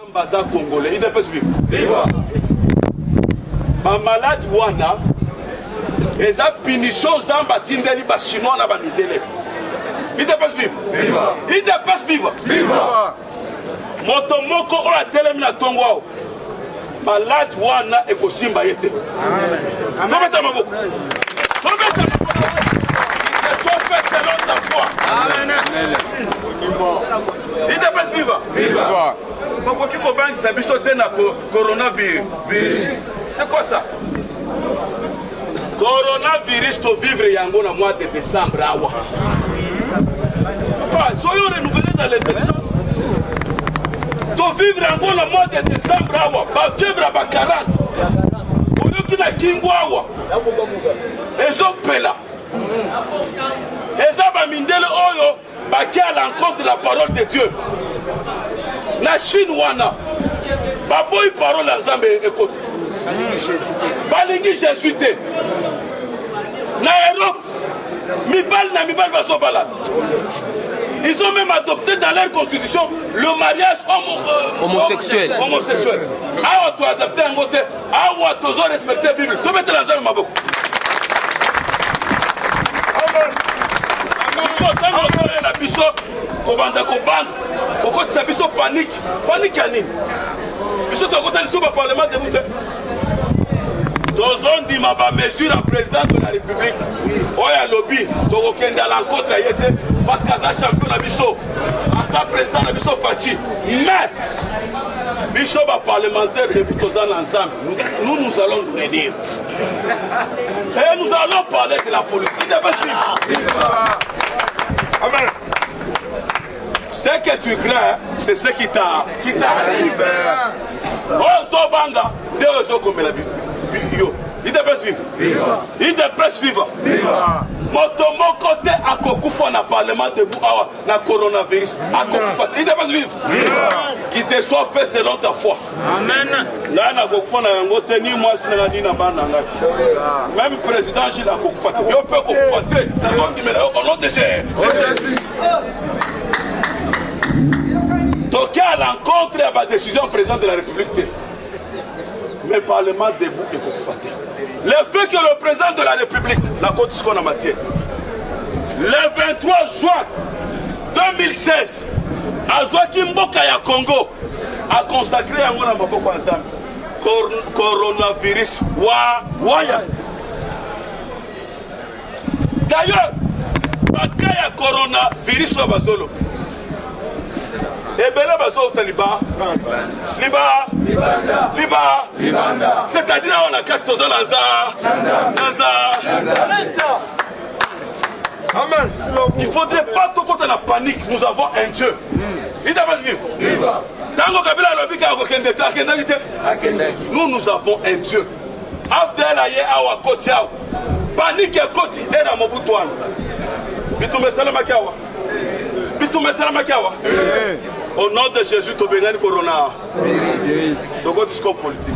Baza Congolais, il dépêche vivre. Viva! Ma malade wana, et ça punition zamba tindeli ba chinois na ba midele. Il dépêche vivre. Viva! Il dépêche vivre. Viva! Moto moko o la telemi na tongo. Malade wana e ko simba yete. Amen. Tometa maboko. Tometa maboko. Ils fait selon ta foi. Amen. Il dépêche vivre. Viva! Pourquoi tu comprends que ça a sauté dans le coronavirus? C'est quoi ça? Coronavirus, tu vivre yango na mois de décembre. Soyons renouvelés dans l'intelligence. Tu vivre yango na mois de décembre. Tu vivre à 40. Au lieu qu'il y a Kingwawa. Et je pela. Et ça va mindele oyo. Qui à l'encontre de la parole de Dieu. La Chine wana baboy parole à Zambé écoute balingi jésuité na Europe mibal baso balade. Ils ont même adopté dans leur constitution le mariage homosexuel. Awa tu adopté un côté awa tu as respecté la Bible tu mets la Zambé maboko. La biso kobanda kobanda kokoti sa biso panique ya nini biso tokotali so baparlement debute tozondima bamesure ya président de la république oyo alobi tokokende à l'encontre ya ye te parce que aza champion na biso aza président na biso faci mais biso baparlementaire debute toza na ensemble nous allons nous réunir et nous allons parler de la politique. Amen. Ce que tu crains, c'est ce qui t'arrive. Oh, Zobanga, il dépêche vivre. Il dépêche vivre. Mon côté, à Kokufa, na parlement debout, na coronavirus, à Kokufa, il dépêche vivre. Qu'il te soit fait selon ta foi. Amen. Là, na Kokufa, na ngote, ni moi, si na ni na bananga. Même président Gilles a Kokufa. Il peut Kokufa. Au nom de Jésus. Toqué à l'encontre de la décision président de la République. Mais le Parlement debout et Kokufa. Le fait que le président de la République, la côte ce qu'on a matière, le 23 juin 2016, à Joaquim Bokaya Congo, a consacré à mon Maboko ensemble coronavirus. Waya. D'ailleurs, Bakaya coronavirus au Basolo. Et bien là, au Taliban, Liban, c'est-à-dire on a 4 ans Amen. Il ne faudrait pas tout quand on a panique, nous avons un Dieu. Il doit vivre. Tango Kabila nous avons un Dieu. Abdel Aye Awa Kotiao. Panique et Koti et la Mobutouan. Bitume Salamakiawa. Au nom de Jésus, tu bénis le corona. Donc, on discours politique.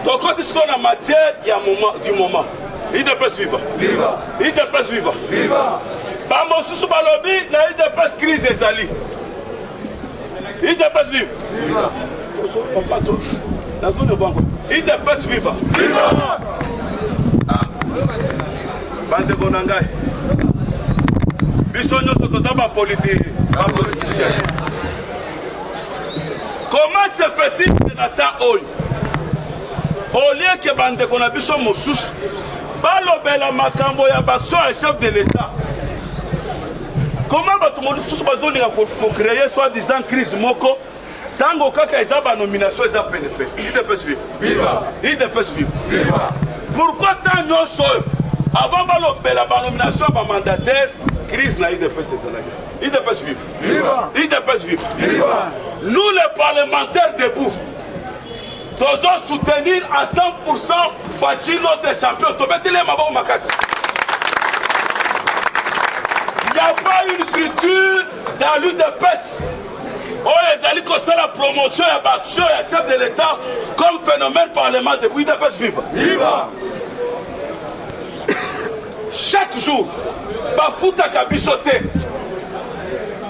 Donc, on discours en matière, il y a un moment du moment. Il dépêche vivre. Il dépêche vivre. Bambo Soussou Balobi, il dépêche crise et Zali. Il dépêche vivre. Il dépêche vivre. Bande Bonangai. Bisogno sottotoba politique. Comment se fait-il que Nata Oy, au lieu que bande qu'on a biso Moussous, balobela makambo ya baso un chef de l'État? Comment tout le monde pour créer soi-disant crise moko? Tango kaka ezaba nomination ezaba PNP. Il dépêche vivre. Il dépêche vivre. Pourquoi tant non seul avant balobela nomination ba mandataire? Crise n'a eu de ses il dépêche vivre. Il dépêche vivre. Nous les parlementaires debout, devons soutenir à 100% Fachi notre champion. Il n'y a pas une structure dans l'UDPS. Oh, les alliés qui la promotion et l'action et chef de l'État comme phénomène parlementaire debout. Il dépêche vivre. Chaque jour, Bafuta Kabisote.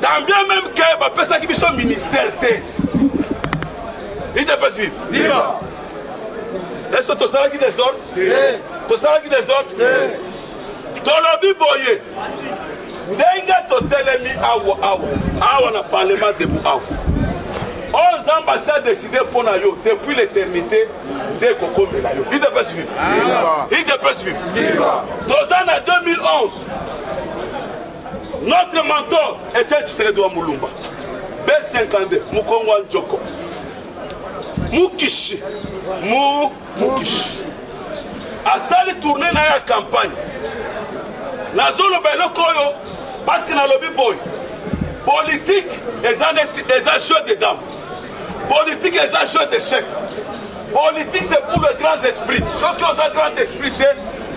Tant bien même que bah personne qui sont ministère T. Il ne peut pas suivre. Est-ce que tu sais qui désordre? Tu sais qui désordre? Tolobi boye. Denga totelemi awa na parlement debout awa. 11 ambassades décidées pour nous depuis l'éternité de Kokombela. Il ne peut pas suivre. Il ne peut pas suivre. Dans l'année 2011, notre mentor était Tshisekedi wa Mulumba. B52, Mukongwa Njoko. Mukishi. Mukishi. Asali tourné dans la campagne. La zone de Koyo, parce que dans le lobby boy, politique, ils ont jeu de dames. Politique, ils ont jeu d'échecs. Politique, c'est pour le grand esprit. Ceux qui ont un grand esprit,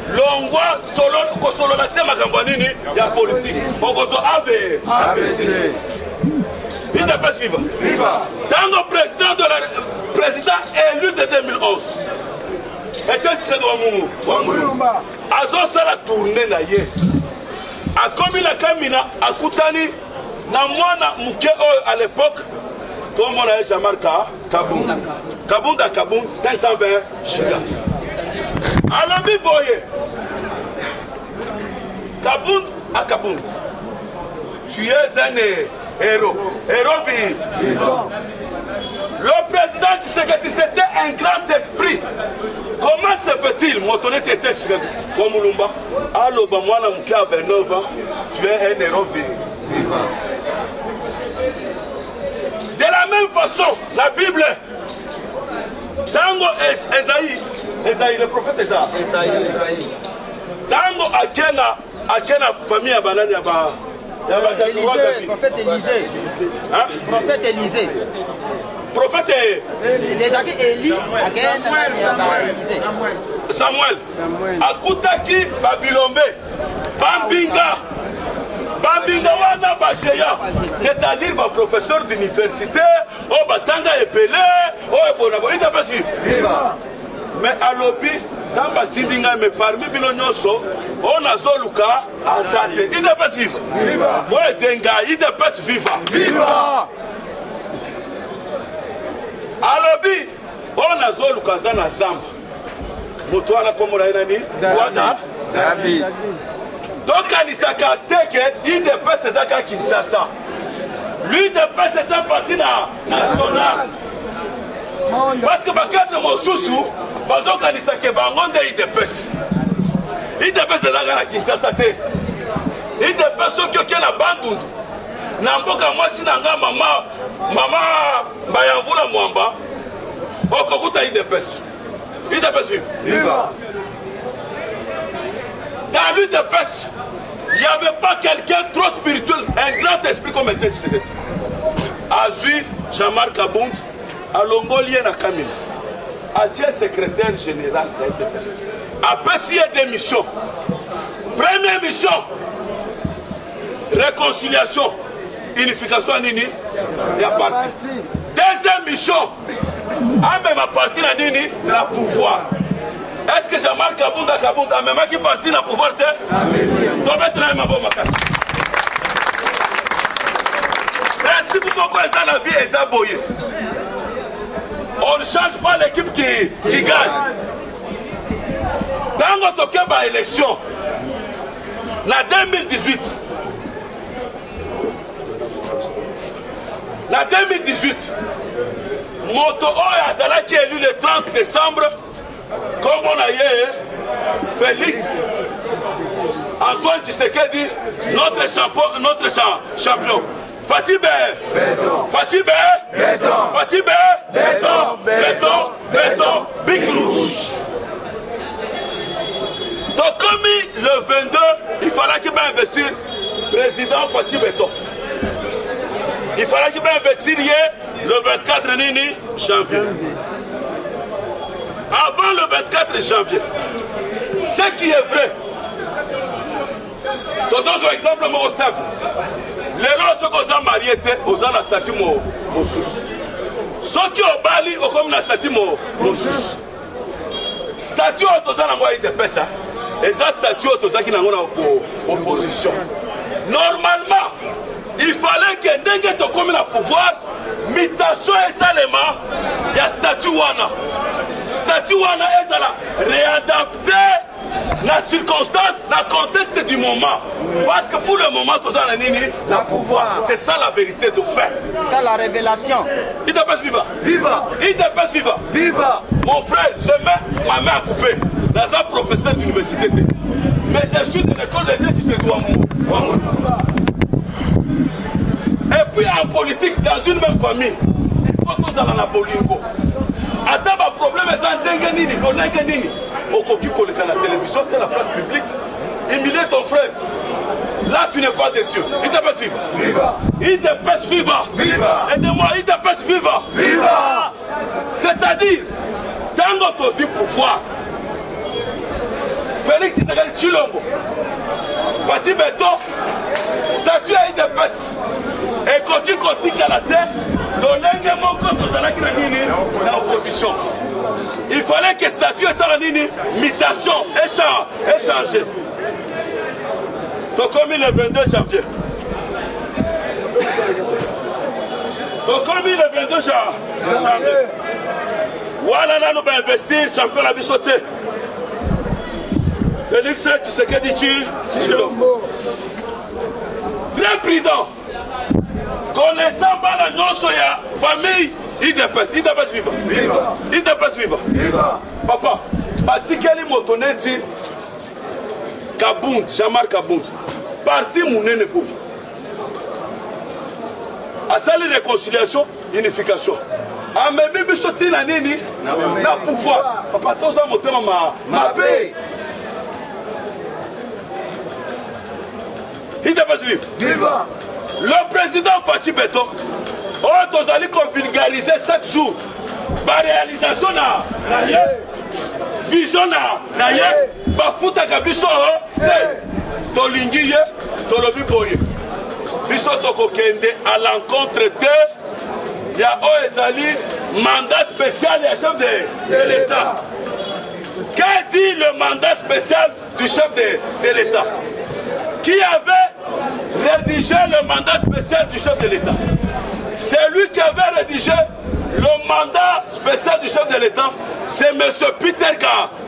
l'ongwa, solo la thème à Gambanini, il y a politique. On va ABC. Il n'est pas suivant. Dans le président élu de 2011, était Tshisekedi wa Mulumba. Azo sala tourner na ye. A komi na kamina akutani na mwana muke à l'époque comme on a Jean-Marc Kabunda. Kabunda 520 giga. Alabi boye. Kabunda. Tu es un héros. Héros vivant. Le président Tshisekedi, c'était un grand esprit. Comment se fait-il, Motoné Tshisekedi wa Mulumba, allo ba mwana muke à 29 ans, tu es un héros vivant. De la même façon, la Bible, Tango Esaïe, le prophète Esaïe. Tango Akena famille à Banani à Ba. Prophète Élisée. Prophète Élisée. Prophète Samuel. Akutaki Babilombe. Bambinga wana Bajeya. C'est-à-dire ba professeur d'université, oh Batanga epelé, oh Bonabo. Il n'a pas suivi. Mais à l'obi, Zamba Tindinga, mais parmi Bilonyoso, on a Zoluka, Azate. Il n'a pas suivi. Ouais, Denga, il n'a pas suivi. Viva! Alobi, on a Zoluka Zana Zamba. Motoana comme on a dit, David. Donc, Anisaka Teke, il dépasse ses accords Kinshasa. Lui dépasse c'est un parti national. Parce que Bakadre Mosusu, Bazok Anisaka Bangonde, il dépasse. Il dépasse ses accords Kinshasa. Il dépasse ceux qui ont la bande. Namboka moi si nanga mama bayangula mwamba okokuta il dépasse vivre. Dans lui dépasse, il n'y avait pas quelqu'un trop spirituel, un grand esprit comme était Tshisekedi. Azui Jean-Marc Kabund alongolien na Kamina. Atie secrétaire général de l'IDPS. Après s'il y a des missions. Première mission, réconciliation. Unification nini ya parti. Deuxième mission, même à partir de nini la pouvoir. Est-ce que Jean-Marc Kabunda même qui parti na pouvoir te? Doit mettre un mabo makasi. Principe pourquoi ça la vie est aboyée. On ne change pas l'équipe qui gagne. Dans notre cas par élection, la 2018. La 2018, Moto Oya Azala qui est élu le 30 décembre, comme on a eu Félix Antoine Tshisekedi, notre champion. Fatibé, béton, Big Rouge. Donc comme le 22, il fallait qu'il va investir président Fatih Béton. Il fallait qu'il investir le 24 janvier. Avant le 24 janvier, ce qui est vrai, dans un exemple simple, les gens qui sont mariés ont la statue Mosus. Ceux qui ont bali ont comme la statue Mosus. Statue ont la pesa et ça statue ont qui ont opposition. Normalement, il fallait que ndenge to comme la pouvoir mutation et salema ya statut wana ezala réadapté la circonstance, la contexte du moment. Parce que pour le moment, tout ça, la pouvoir. C'est ça la vérité de fait. C'est ça la révélation. Il te passe viva. Viva. Il te passe viva. Viva. Mon frère, je mets ma main à couper dans un professeur d'université. Mais je suis de l'école de Dieu qui se doit mourir. Et puis en politique, dans une même famille, il faut tous dans la bolingo. Attends, ma problème est dans Dengenini, l'Olengenini. Au coquille collé à la télévision, tu es la place publique. Humilier ton frère. Là, tu n'es pas de Dieu. Il te passe vivre. Viva. Il te passe vivre. Viva. Aide-moi, il te passe vivre. Viva. C'est-à-dire, dans notre pouvoir, Félix Tshisekedi Tshilombo, Fatih Beton, statut à IDPS, et Koti Koti à la tête, l'Olenge Moko Tozalaki na nini na opposition. Il fallait que statut et ça la nini, mutation, échanger. Tokomi le 22 janvier. Tokomi le 22 janvier. Voilà, là, nous allons investir, champion la bisoté. Félix Tshisekedi Tshilombo. Très prudent. Connaissant pas la notion de la famille, il dépasse vivre. Il dépasse vivre. Papa, Batikeli Motoneti, Kabound, Jean-Marc Kabound, parti Mounene Kou. À ça, les réconciliation, unification. Ah, mais bibi soti la nini, na pouvoir. Papa, tous ça monter ma paix. Il dépasse vivre. Le président Fatih Beton, on allons vulgariser chaque jour. La réalisation na vision na bafuta kabiso tolingiye tolobi boye. Biso tokokende à l'encontre de ya Oezali mandat spécial et chef de l'État. Qu'a dit le mandat spécial du chef de l'État? Qui avait rédigé le mandat spécial du chef de l'État? C'est lui qui avait rédigé le mandat spécial du chef de l'État. C'est M. Peter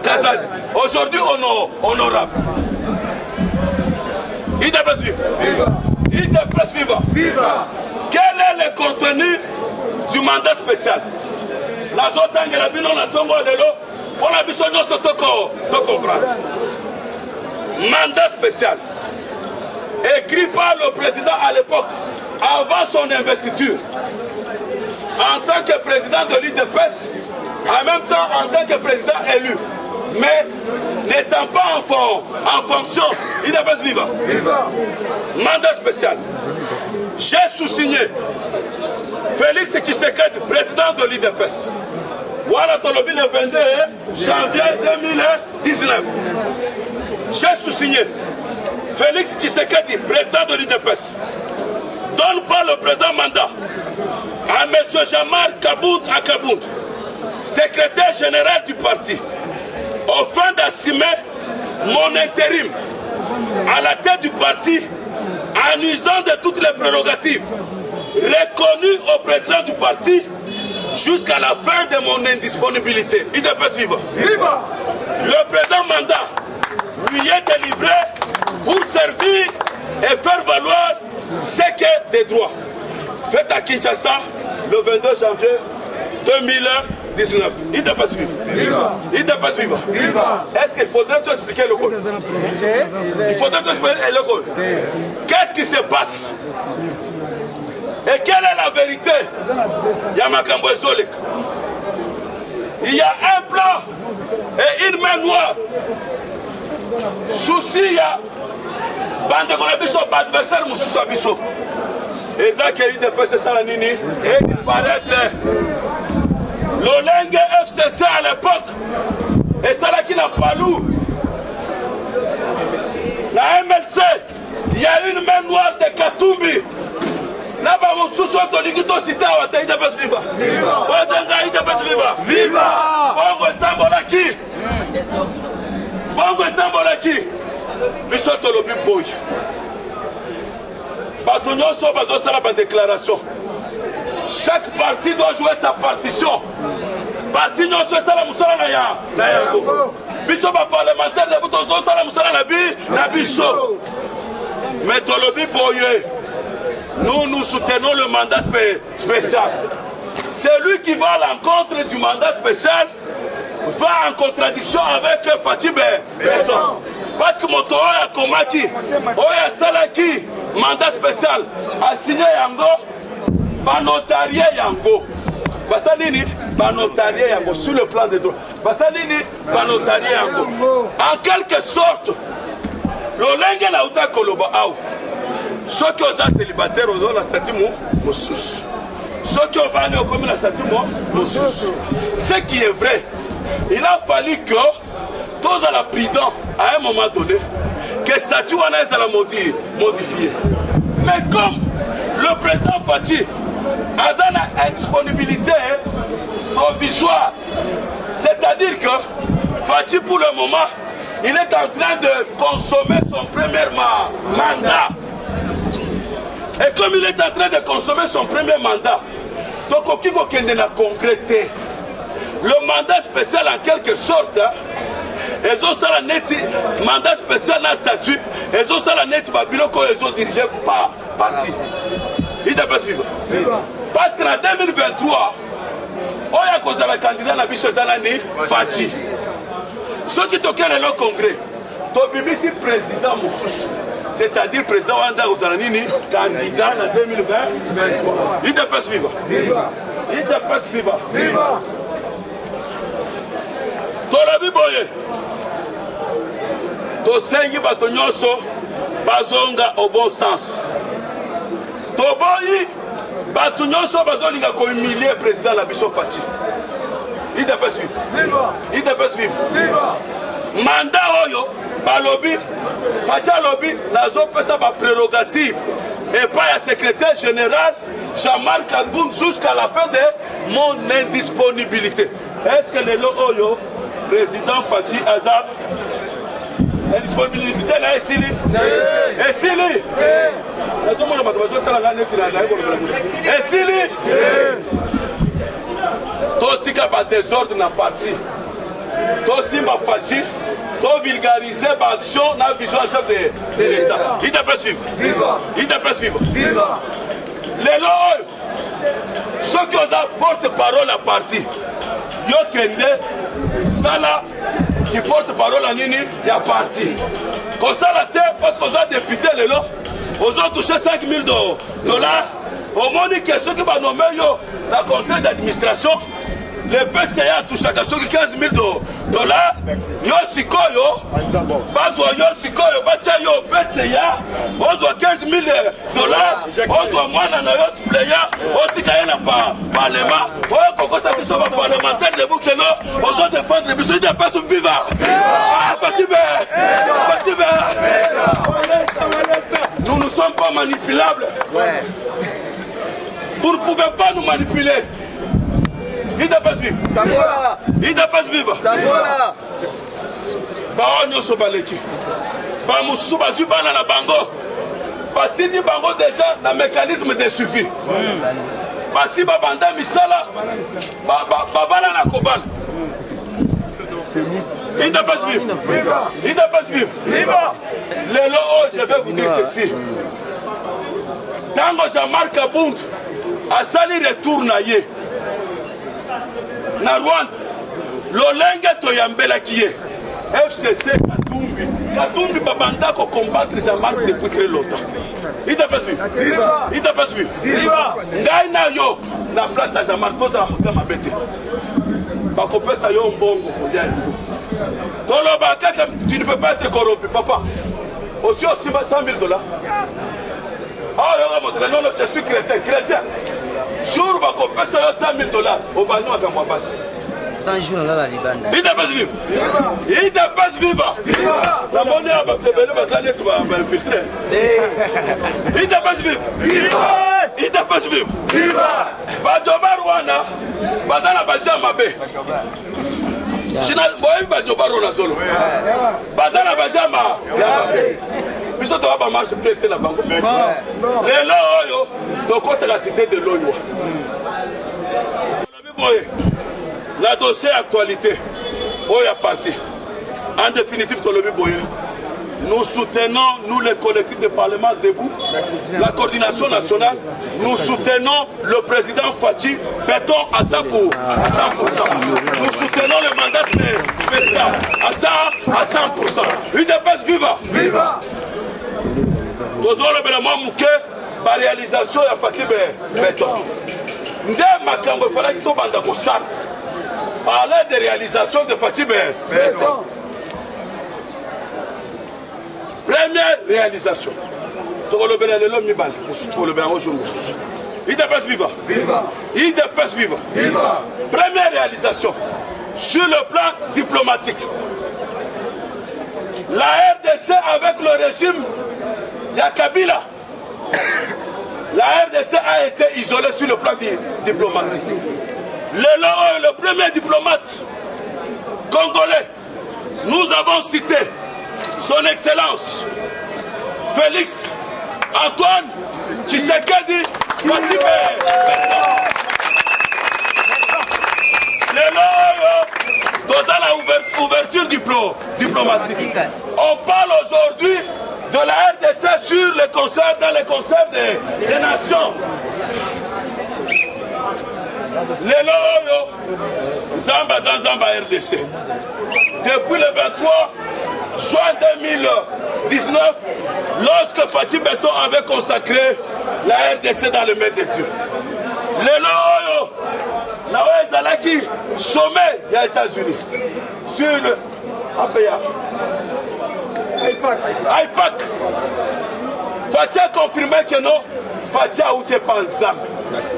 Kazadi. Aujourd'hui, honorable. Il dépasse vivre. Il dépasse vivre. Quel est le contenu du mandat spécial? La zone la bino na tongo lelo pour la biso nyonso to comprendre. Mandat spécial écrit par le président à l'époque, avant son investiture, en tant que président de l'UDPS, en même temps en tant que président élu, mais n'étant pas en fonction, il n'est pas vivant. Mandat spécial. J'ai sous-signé Félix Tshisekedi, président de l'UDPS. Voilà Tolobi le 22 janvier 2019. J'ai sous-signé Félix Tshisekedi, président de l'UDPS, donne pas le présent mandat à M. Jean-Marc Kabound, secrétaire général du parti, afin d'assumer mon intérim à la tête du parti en usant de toutes les prérogatives reconnues au président du parti jusqu'à la fin de mon indisponibilité. Il doit pas suivre. Le présent mandat lui est délivré pour servir et faire valoir ce qu'est des droits. Fait à Kinshasa le 22 janvier 2019. Il ne doit pas suivre. Il ne doit pas suivre. Est-ce qu'il faudrait te expliquer le code? Il faudrait te expliquer le code. Qu'est-ce qui se passe? Et quelle est la vérité? Yamakambo Zolik. Il y a un plan et une main noire. Souci, il y a bande qu'on a vu son adversaire, Moussou Abisso. Et ça qui a eu des PC Salanini et disparaître. L'Olenge FCC à l'époque, et ça là qui n'a pas loup. La MLC, il y a une main noire de Katumbi. Là-bas, mon sous-sol, Toligito Sita, il te passe viva. Il te passe viva. Viva! Bongo et Tambolaki. Bongo et Tambolaki. Bissot Lobi Boy. bato nyonso bazosala déclaration. Chaque parti doit jouer sa partition. Parti nyonso esala musala na yango. Biso ba parlementaire de buto sala musala na biso. Mais tolobi boye. Nous soutenons le mandat spécial. Celui qui va à l'encontre du mandat spécial va en contradiction avec Fatih Berton. Parce que mon tour a Komaki, Oya Salaki, mandat spécial, a signé Yango, banotarié Yango. Basalini, banotarié Yango, sur le plan des droits. Basalini, banotarié Yango. En quelque sorte, l'Olenge na uta koloba aou. Ceux qui ont célibataire, ils ont la statue Moussous. Ceux qui ont parlé au commun la statue Moussous. Ce qui est vrai, il a fallu que tous à la prudence, à un moment donné, que le statut en est modifié. Mais comme le président Fatih a une disponibilité provisoire, c'est-à-dire que Fatih pour le moment, il est en train de consommer son premier mandat. Et comme il est en train de consommer son premier mandat, donc au Kikokende n'a concrété le mandat spécial en quelque sorte. Ils ont ça la net mandat spécial dans le statut. Ils ont ça la net Babylone quand ils ont dirigé par parti. Il doit pas suivre. Parce qu'en 2023, on a cause de la candidat à Bicho Zanani Fatih. Ceux qui toquent le congrès, Tobimisi président Moussous. C'est-à-dire président Wanda Ozanini, candidat en 2020. Il doit pas suivre. Il doit pas suivre. Tolabi boye. Tosengi bato nyonso bazonga au bon sens. Toboyi bato nyonso bazolinga ko humilier président la biso Fatih. Il doit pas suivre. Il doit pas suivre. Mandat oyo balobi Fatih lobi nazo pesa ba prérogative et pas un secrétaire général Jean-Marc Kaboum jusqu'à la fin de mon indisponibilité. Est-ce que le oyo président Fatih Azab indisponibilité na esili? Esili? Esili? Totika ba désordre na parti. To simba Fatih, to vulgariser ba action na vision chef de l'État. Il doit pas suivre. Il doit pas suivre. Les lois, ceux qui ont porte-parole à parti, yo kende Sala qui porte-parole à Nini, il y a parti. Comme ça la terre, parce qu'on a député les lots, ils ont touché 5 000 $. Au moins, ceux qui vont nommer le conseil d'administration, le PCA a touché à 15 000 $. Yo sikoyo, bazwa yo sikoyo, batia yo PCA, ozwa 15 000 $, ozwa mwana na yo player, osika ye na parlement, oyo kokosa biso ba parlementaire de Bukeno, ozo défendre biso de passe vivant. Fatibé, Fatibé. Nous ne sommes pas manipulables. Vous ne pouvez pas nous manipuler. Il ne doit pas suivre. Il ne doit pas suivre. Bah, on est baleki. Bah, Moussou Bazu Bana na bango. Bah, Tini bango déjà dans mécanisme de suivi. Bah, si Babanda Misala, bah, Bana na Kobal. Il ne doit pas suivre. Il ne doit pas suivre. Les lots, je vais vous dire ceci. Tango Jean-Marc Abound a sali retour naïe. Na Rwanda, l'Olenge Toyambela qui est FCC Katumbi. Katumbi Babanda ko combattre Jean-Marc depuis très longtemps. Il t'a pas suivi. Il t'a pas suivi. Ngaina yo na place à Jean-Marc Toza Mutama Bete. Bakopesa yo mbongo kolia. Toloba kaka tu ne peux pas être corrompu papa. Aussi 100 000 $. Ah non, non, je suis chrétien, chrétien. Jour va compter 100 000 $. Au banon avec moi passe. 100 jours là la Liban. Il n'a pas suivi. Il n'a pas suivi. La monnaie va te venir, tu vas infiltrer. Il n'a pas suivi. Il n'a pas suivi. Badoba Rwanda, Badana Baja Mabe. China, boy, Badoba Rwanda solo. Badana Baja Mabe. biso to ba marche pété na bango mais les loyo to côté la cité de Loyoa la dossier actualité oya parti en définitive Tolobi Boye. Nous soutenons, nous les collectifs de parlement debout, la coordination nationale, nous soutenons le président Fachi Béton à 100%. Nous soutenons le mandat spécial à 100%. UDPS viva! Viva! Nous avons le mouké par réalisation de Fachi Béton. Nous avons fait parler de réalisation de Fachi Béton. Première réalisation. IDPS viva. IDPS viva. Première réalisation. Sur le plan diplomatique. La RDC avec le régime Yakabila. La RDC a été isolée sur le plan diplomatique. Le premier diplomate congolais, nous avons cité son Excellence Félix Antoine Tshisekedi Fachi Béton. Dans la ouverture diplomatique. On parle aujourd'hui de la RDC sur les concerts, dans les concerts des nations. Zamba RDC. Depuis le 23 juin 2019, lorsque Fachi Béton avait consacré la RDC dans le maître de Dieu. Zalaki sommet des États-Unis sur le AIPAC. Fachi a confirmé que non, Fachi a outé Panzam.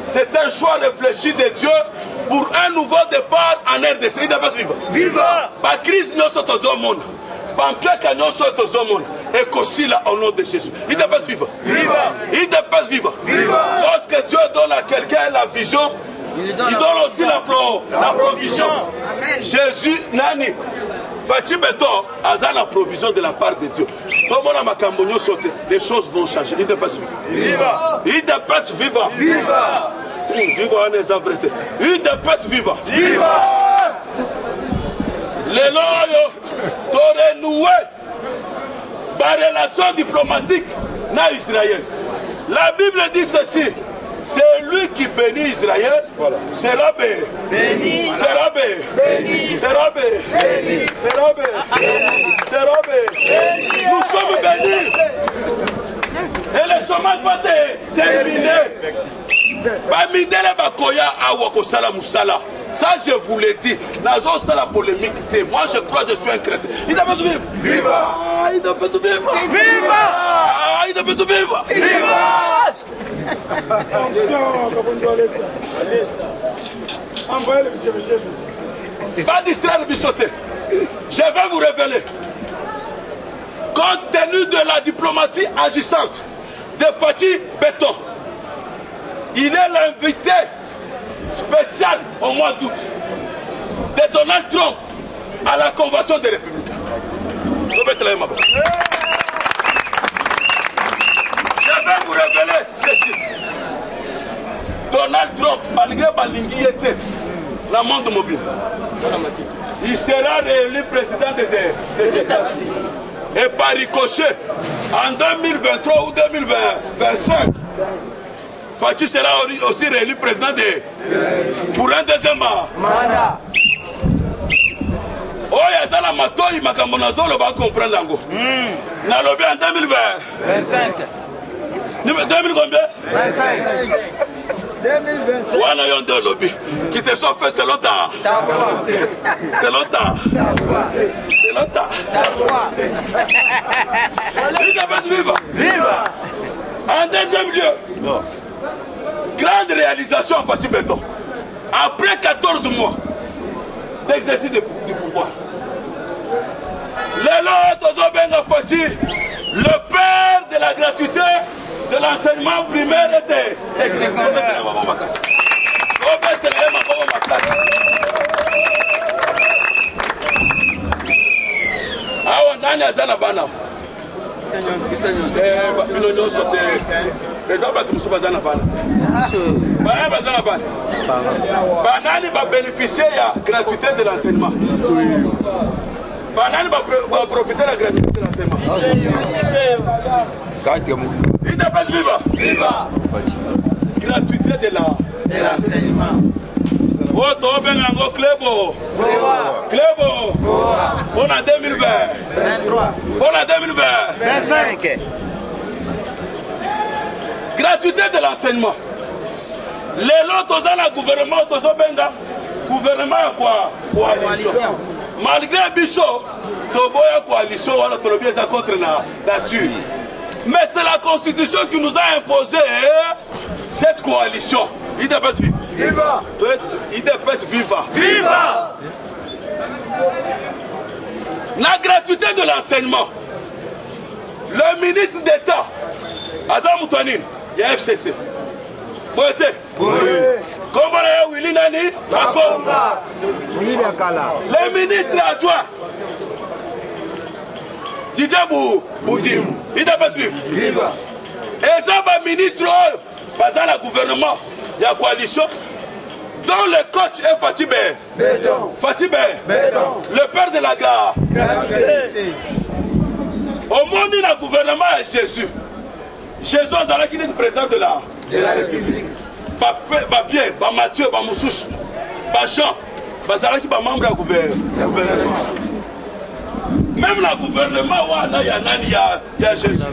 C'est un choix réfléchi de Dieu pour un nouveau départ en RDC. Il doit vivre. Viva! Pas crise non sauto zomon. Pas piaka non sauto zomon. Et qu'aussi là au nom de Jésus. Il doit vivre. Viva! Il doit vivre. Viva! Lorsque Dieu donne à quelqu'un la vision, il donne aussi la provision. Amen. Jésus nani. Fachi Béton a la provision de la part de Dieu. Les choses vont changer. Il dépasse viva. Il dépasse viva. Viva. Viva en les avrétés. Il dépasse viva. Viva. Les loyaux t'auraient noué par relation diplomatique dans Israël. La Bible dit ceci. C'est lui qui bénit Israël, sera béni, sera béni, sera béni, sera béni, sera béni. Nous sommes bénis. Et le chômage va terminer. Ça, je vous l'ai dit. Nazo, ça la polémique. Moi, je crois que je suis un chrétien. Il doit vivre. Viva! Il doit vivre. Viva! Il doit vivre. Viva! Pas distraire le bissoté. Je vais vous révéler. Compte tenu de la diplomatie agissante de Fachi Béton, il est l'invité spécial au mois d'août de Donald Trump à la convention des républicains. Je vais vous révéler ceci. Donald Trump, malgré Balingi était la monde mobile, il sera réélu président des États-Unis. Et par ricochet, en 2023 ou 2025, Fachi sera aussi réélu président pour un deuxième mandat. Oh, il y a la matoi, il va comprendre l'ango. Dans le en 2025. 2000 combien? 25. 2025. Ouais, on a deux lobbies qui te sont faits selon ta. C'est longtemps. C'est longtemps. Viva! En deuxième lieu, grande réalisation à Fachi Béton. Après 14 mois d'exercice du pouvoir, le père de la gratuité de l'enseignement primaire était Banani va bénéficier de la gratuité de l'enseignement. Banani va profiter de la gratuité de l'enseignement. Il n'a pas viva. Viva. Gratuité de l'enseignement. Votre Benango Clébo. Clébo. On a 2020. 23. On a 2020. 25. Gratuité de l'enseignement. Les lots dans le gouvernement, gouvernement à quoi? Coalition. Malgré Bichot, Toboya coalition, on a trouvé ça contre la nature. Mais c'est la constitution qui nous a imposé cette coalition. Il dépasse viva. Viva. Il dépasse viva. Viva. La gratuité de l'enseignement. Le ministre d'État, Azam Moutouanine, il y a FCC. Boyete. Comment est Willy Nani? Le ministre adjoint, Didier Boudim, il dépasse viva. Et ça, le ministre, dans le gouvernement, il y a coalition. Dans le coach est Fatibé. Fatibé, le père de la gare. Au monde, le gouvernement est Jésus. Jésus est le président de la République. Bien, Mathieu, Moussouche, Jean, qui est membre du gouvernement. Même le gouvernement, il y a Jésus.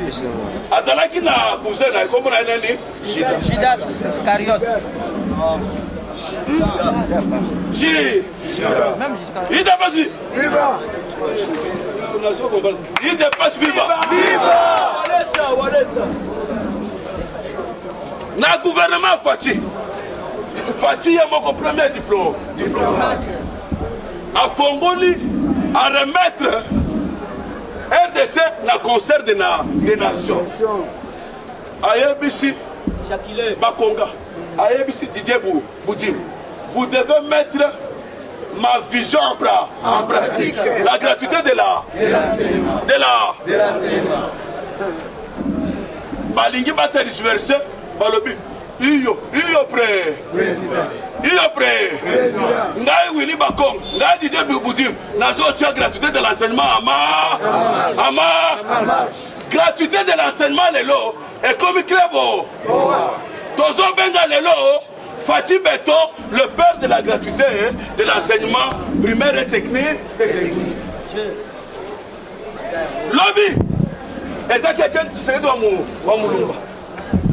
Azalaki na cousin, comment on a dit? Judas Iscariote. Il dépasse viva. Il dépasse viva. Na gouvernement Fatih est mon premier diplôme. A Fongoli, à remettre RDC dans le concert des nations. A Yébissi, Bakonga, a Yébissi Didier Boudim. Vous devez mettre ma vision en pratique. La gratuité de l'enseignement. Balingi Bater dispersé. Iyo prêt. Ngai Willy Bakong, Ngai Didier Boudim, Nazo tia gratuité de l'enseignement Ama. Gratuité de l'enseignement Lelo, et comme Clébo. Tozo Benga Lelo, Fatih Beto, le père de la gratuité de l'enseignement primaire et technique. Lobby, et ça qui a été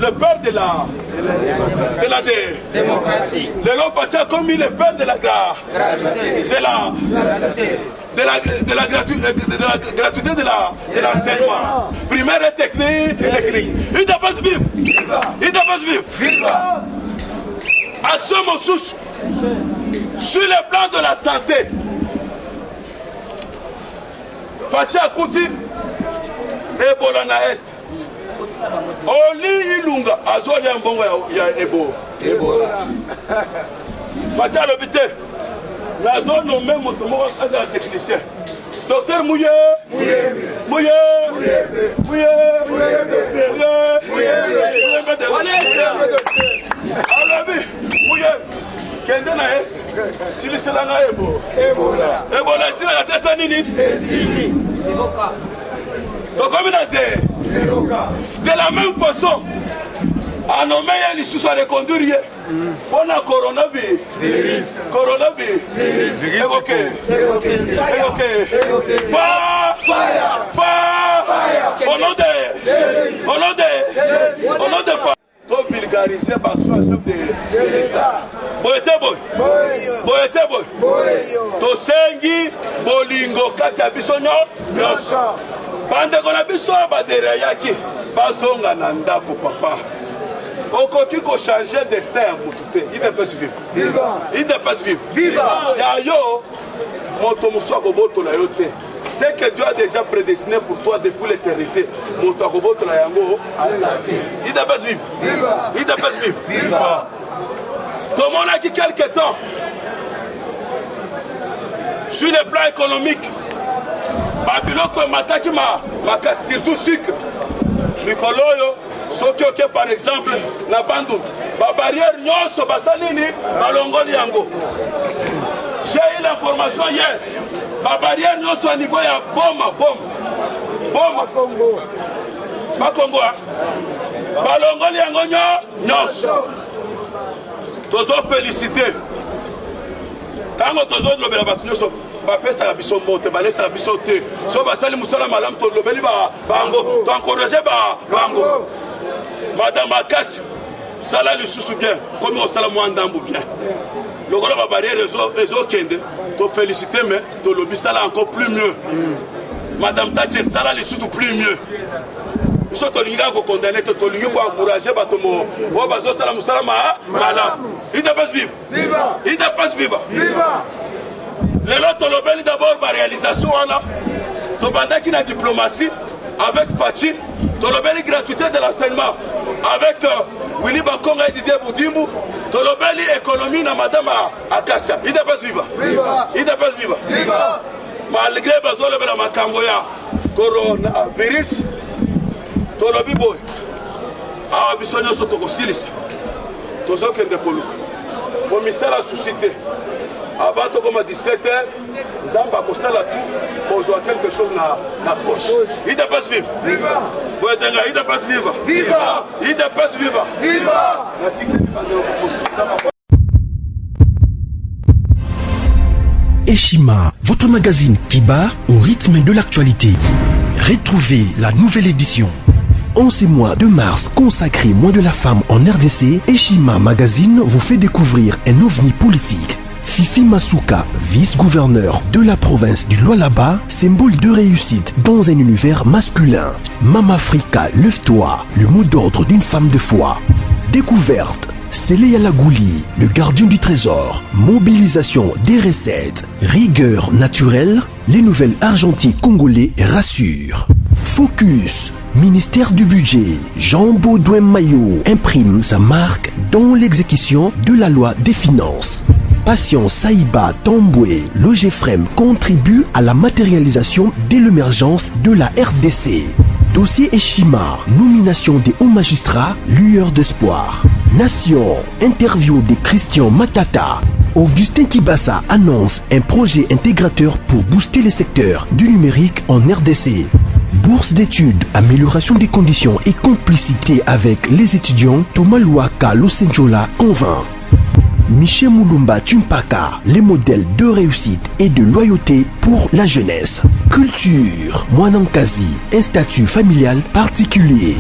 le père de la démocratie. Le nom Fatia comme le père de la gratuité de l'enseignement primaire et technique. Il dépasse vivre. Action Moussouche sur le plan de la santé. Fatia Kouti et Bolana Est. Oli Ilunga, Azoli Mbongo ya Ebola. Fatia l'hôpital. La zone nommée Motomo as un technicien. Docteur Mouye. Kende na est, si c'est là Ebola, si la testa nini? Donc comme il a de la même façon, à nommer les sous à reconduire, on a coronavirus. Évoqué. Fire. Au nom de fire. Trop vulgarisé par soi, chef de l'État. Boyete boy. Tosengi bolingo kati ya biso nyonso. Bandeko na biso badere yaki bazonga na ndako papa. Okoki ko changer destin ya mutu te. Il dépasse vivre. Ya yo moto musu akobotola yo te. C'est que Dieu a déjà prédestiné pour toi depuis l'éternité. Moto akobotola yango asati. Il dépasse vivre. Tout le monde a dit quelque temps sur le plan économique. babiloko mataki makasi surtout sucre mikolo oyo soki oke par exemple na Bandundu babarrière nyonso basali nini balongoli yango. J'ai eu l'information hier babarrière nyonso à niveau ya boma Bakongo balongoli yango nyonso. Tozo félicité tango tozo lobela bato nyonso bapesaka biso mbote balesaka biso te so basali mosala malamu tolobeli bango toencourage bango. Madame Akasi sala lisusu bien komi osala mwa ndambu bien lokola babarrière ezokende tofélicité mais tolobi sala encore plus mieux. Madame Tadjer sala lisusu plus mieux biso tolingi kaka kokondane te tolingi koencourage bato oyo bazosala mosala malamu. IDPS viva lelo tolobeli d'abord baréalisation wana tobandaki na diplomatie avec Fachi tolobeli gratuité de l'enseignement avec Willy Bakonga et Didier Boudimbu tolobeli économie na madame Akasia. IDPS viva malgré bazolobela makambo ya coronavirus tolobi boy awa biso nyonso tokosilisa tozokende koluka komisala susi te avant tokoma 17h nzambe akosala tout kozwa quelque chose na poche. IDPS viva boyedenga IDPS viva natikeli bandeko kosusila. Eshima, votre magazine qui bat au rythme de l'actualité. Retrouvez la nouvelle édition. En ce mois de mars consacré mois de la femme en RDC, Eshima Magazine vous fait découvrir un ovni politique. Fifi Masuka, vice-gouverneur de la province du Lualaba, symbole de réussite dans un univers masculin. Mama Africa, lève-toi, le mot d'ordre d'une femme de foi. Découverte. Sélé Alagouli, le gardien du trésor, mobilisation des recettes, rigueur naturelle, les nouvelles argentiers congolais rassurent. Focus, ministère du budget, Jean Baudouin Maillot imprime sa marque dans l'exécution de la loi des finances. Patience Saïba Tamboué, Logefrem contribue à la matérialisation de l'émergence de la RDC. Dossier Eshima, nomination des hauts magistrats, lueur d'espoir. Nation, interview de Christian Matata. Augustin Kibassa annonce un projet intégrateur pour booster les secteurs du numérique en RDC. Bourse d'études, amélioration des conditions et complicité avec les étudiants, Thomas Luaka Losenjola convainc. Michel Moulumba Tumpaka, les modèles de réussite et de loyauté pour la jeunesse. Culture, Mwanankazi, un statut familial particulier.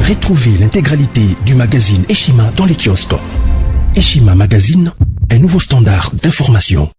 Retrouvez l'intégralité du magazine Eshima dans les kiosques. Eshima Magazine, un nouveau standard d'information.